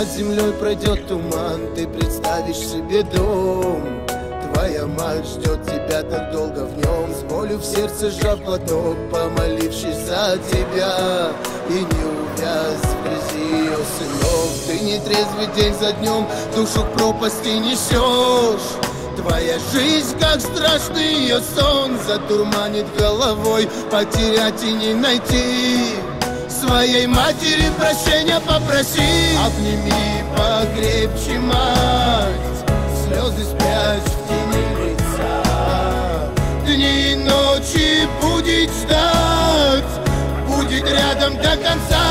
Над землей пройдет туман, ты представишь себе дом. Твоя мать ждет тебя так долго в нем, с болью в сердце сжав платок, помолившись за тебя. И не увяз в грязи ее сынов. Ты нетрезвый день за днем, душу к пропасти несешь. Твоя жизнь, как страшный ее сон, затурманит головой, потерять и не найти. Своей матери прощения попроси, обними покрепче мать, слезы спрячь в тени лица. Дни и ночи будет ждать, будет рядом до конца.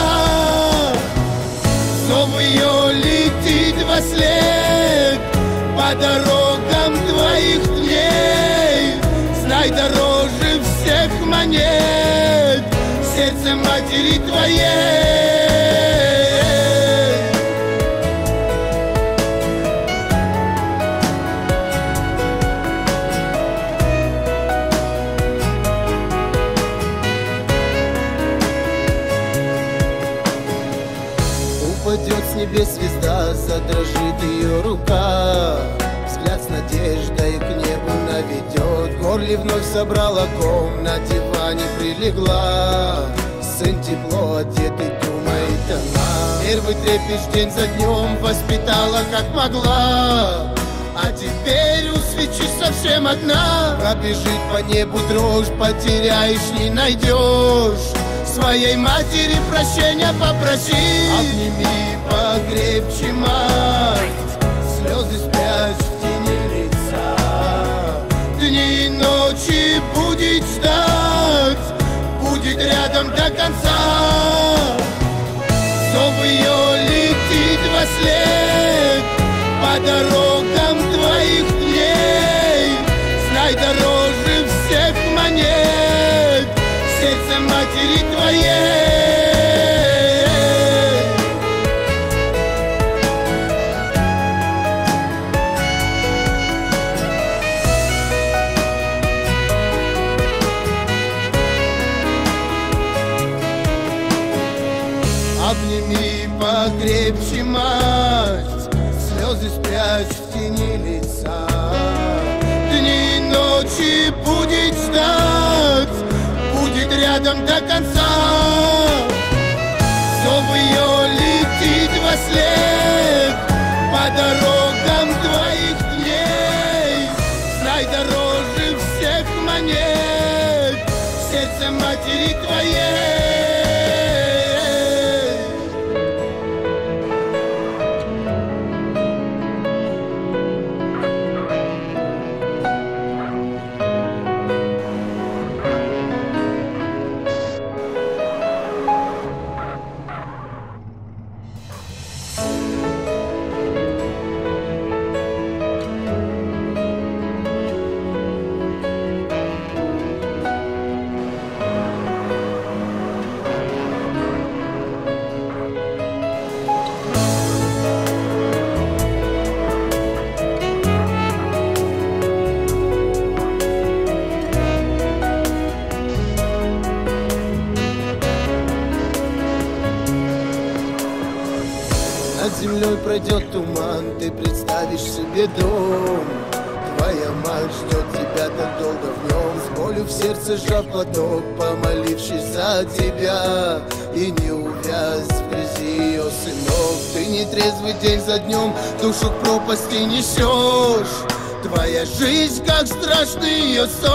Зов ее летит во след по дорогам твоих дней. Знай, дороже всех монет сердце матери твоей. Упадет с небес звезда, задрожит ее рука, взгляд с надеждой к небу наведет. В горле вновь собрала ком, на диване прилегла. Сын тепло одетый, думает она. Первый трепещ день за днем воспитала как могла. А теперь у свечи совсем одна. Пробежит по небу дрожь, потеряешь, не найдешь. Своей матери прощения попроси, обними покрепче мать, слезы спрячь в тени лица. Дни и ночи будет ждать, будет рядом до конца. Зов ее летит во след по дорогам твоих дней. Знай, дороже всех монет сердце матери твоей. Обними покрепче мать, слезы спрячь в тени лица. Дни и ночи будет ждать, будет рядом до конца. Зов ее летит во след по дорогам твоих дней. Знай, дороже всех монет сердце матери твоей. Над землей пройдет туман, ты представишь себе дом. Твоя мать ждет тебя так долго в нем, с болью в сердце сжав платок, помолившись за тебя. И не увяз в грязи ее сынов. Ты нетрезвый день за днем, душу к пропасти несешь. Твоя жизнь, как страшный ее сон.